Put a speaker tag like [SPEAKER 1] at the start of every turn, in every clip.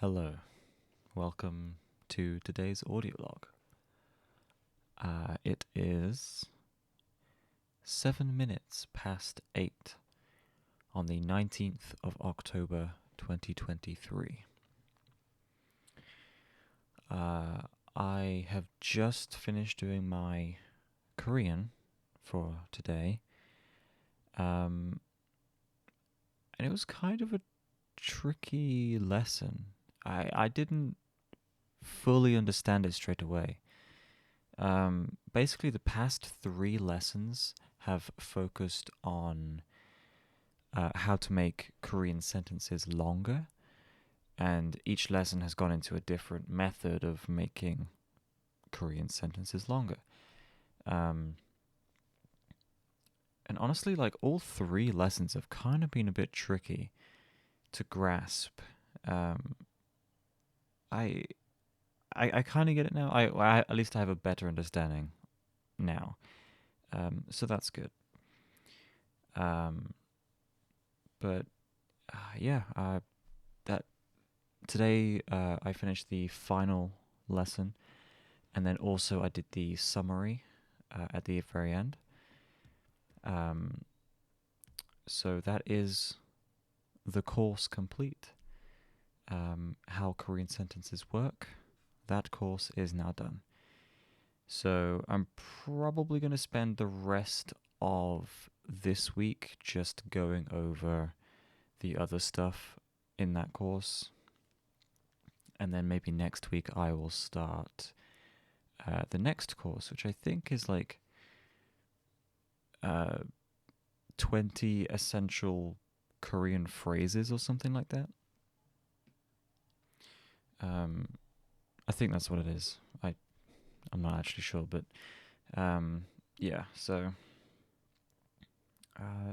[SPEAKER 1] Hello, welcome to today's audio log. It is 7 minutes past 8 on the 19th of October 2023. I have just finished doing my Korean for today, and it was kind of a tricky lesson. I didn't fully understand it straight away. Basically, the past three lessons have focused on how to make Korean sentences longer, and each lesson has gone into a different method of making Korean sentences longer. Um, and honestly, like all three lessons have kind of been a bit tricky to grasp. Um, I I kind of get it now. At least I have a better understanding now. So that's good. Um, but yeah, that today I finished the final lesson, and then also I did the summary at the very end. Um, so that is the course complete. How Korean sentences work. That course is now done. So I'm probably going to spend the rest of this week just going over the other stuff in that course. And then maybe next week I will start the next course, which I think is like uh, 20 essential Korean phrases or something like that. Um, I think that's what it is. I'm not actually sure, but yeah, so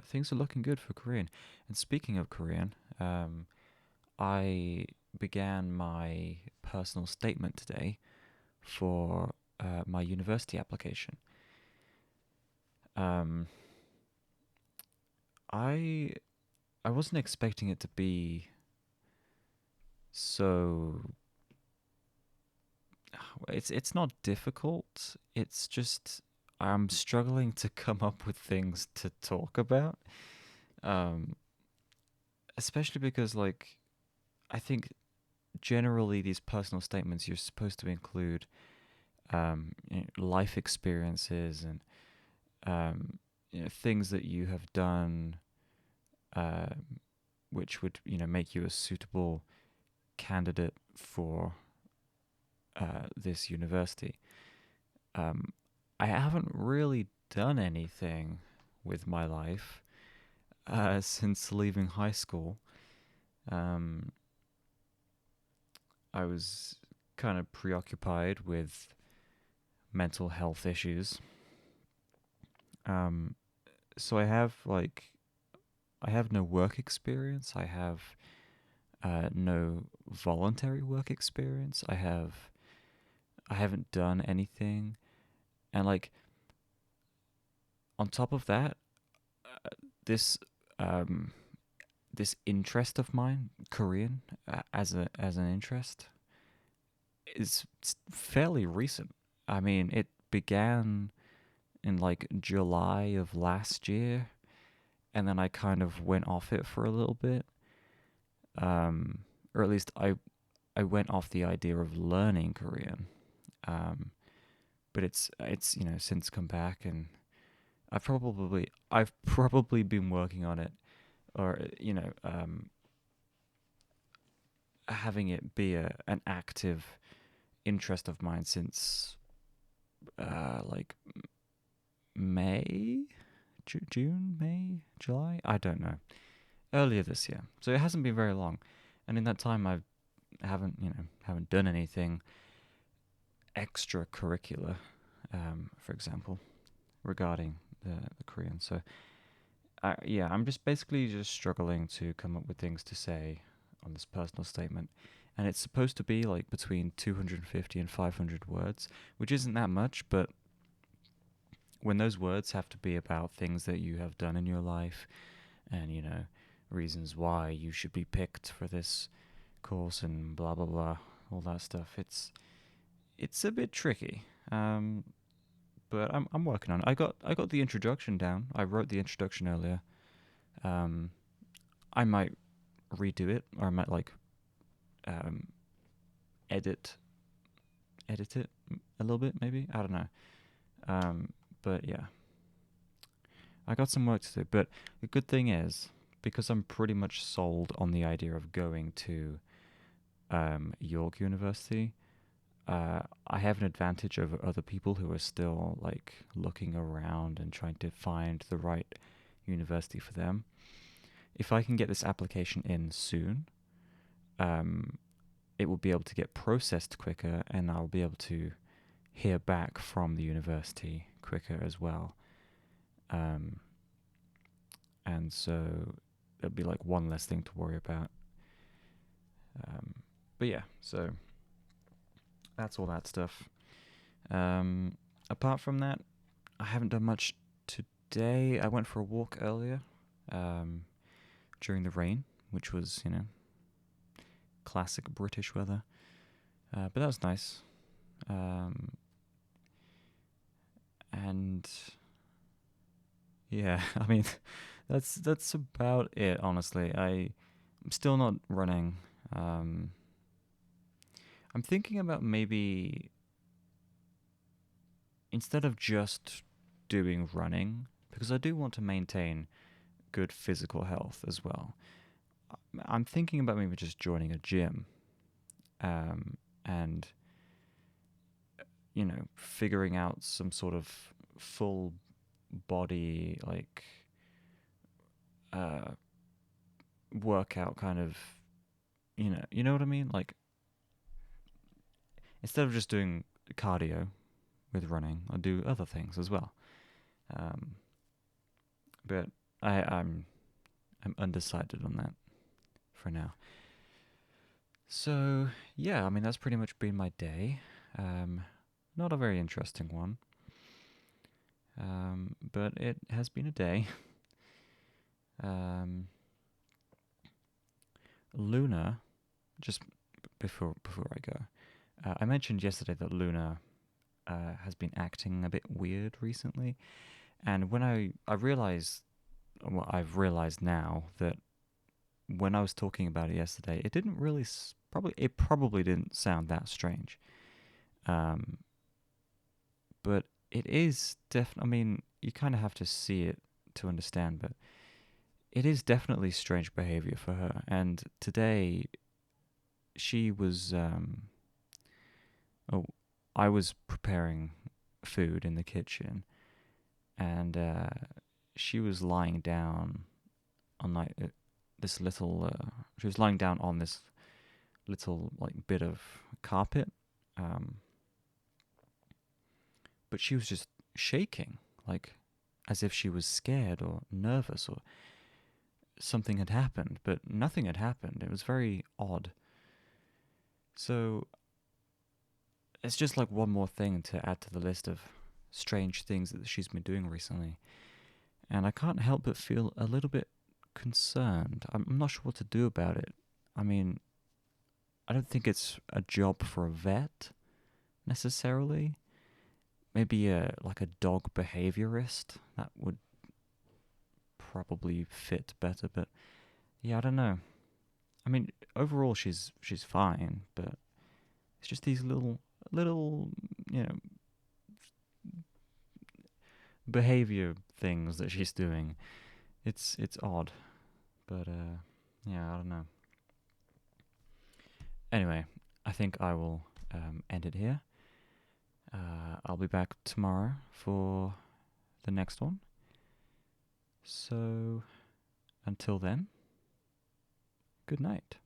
[SPEAKER 1] things are looking good for Korean. And speaking of Korean, I began my personal statement today for my university application. Um, I I wasn't expecting it to be so. It's not difficult. It's just I'm struggling to come up with things to talk about. Um, Especially because like I think generally these personal statements you're supposed to include life experiences and things that you have done, um, which would make you a suitable candidate for this university. Um, I haven't really done anything with my life since leaving high school. Um, I was kind of preoccupied with mental health issues. Um, so I have no work experience. I have no voluntary work experience. I haven't done anything, and like on top of that, this um, this interest of mine, Korean, as an interest, is fairly recent. I mean, it began in like July of last year, and then I kind of went off it for a little bit. Um, or at least I went off the idea of learning Korean. Um, but it's since come back, and I've probably been working on it, or having it be an active interest of mine since like May, June, May, July. I don't know. Earlier this year, so it hasn't been very long, and in that time haven't done anything extracurricular, for example, regarding the Korean. So yeah, I'm just basically just struggling to come up with things to say on this personal statement. And it's supposed to be like between 250 and 500 words, which isn't that much, but when those words have to be about things that you have done in your life and, reasons why you should be picked for this course and blah blah blah, all that stuff. It's a bit tricky. But I'm working on it. I got the introduction down. I wrote the introduction earlier. Um, I might redo it, or I might like um, edit edit it a little bit, maybe. I don't know. But yeah, I got some work to do. But the good thing is, because I'm pretty much sold on the idea of going to York University, I have an advantage over other people who are still like looking around and trying to find the right university for them. If I can get this application in soon, um, it will be able to get processed quicker, and I'll be able to hear back from the university quicker as well. Um, and so there'll be like one less thing to worry about. Um, but yeah, so that's all that stuff. Apart from that, I haven't done much today. I went for a walk earlier um, during the rain, which was, classic British weather. But that was nice. Um, and yeah, I mean, that's about it. Honestly, I'm still not running. Um, I'm thinking about maybe instead of just doing running, because I do want to maintain good physical health as well. I'm thinking about maybe just joining a gym, and figuring out some sort of full body like uh, workout kind of, you know what I mean? Like instead of just doing cardio with running, I'll do other things as well. Um, but I'm undecided on that for now. So yeah, I mean that's pretty much been my day. Not a very interesting one, but it has been a day. Um, Luna, just before I go, I mentioned yesterday that Luna has been acting a bit weird recently, and when I realized, well, I've realized now that when I was talking about it yesterday, it didn't really probably didn't sound that strange, um, but it is definitely. I mean, you kind of have to see it to understand, but it is definitely strange behavior for her. And today, she was. Oh, I was preparing food in the kitchen, and she was lying down on like this little. She was lying down on this little like bit of carpet, um, but she was just shaking, like as if she was scared or nervous or something had happened, but nothing had happened. It was very odd. So it's just like one more thing to add to the list of strange things that she's been doing recently. And I can't help but feel a little bit concerned. I'm not sure what to do about it. I mean, I don't think it's a job for a vet necessarily. Maybe like a dog behaviorist that would probably fit better. But yeah, I don't know. I mean, overall she's fine, but it's just these little you know behavior things that she's doing. It's odd, but yeah, I don't know. Anyway, I think I will end it here. I'll be back tomorrow for the next one. So until then, good night.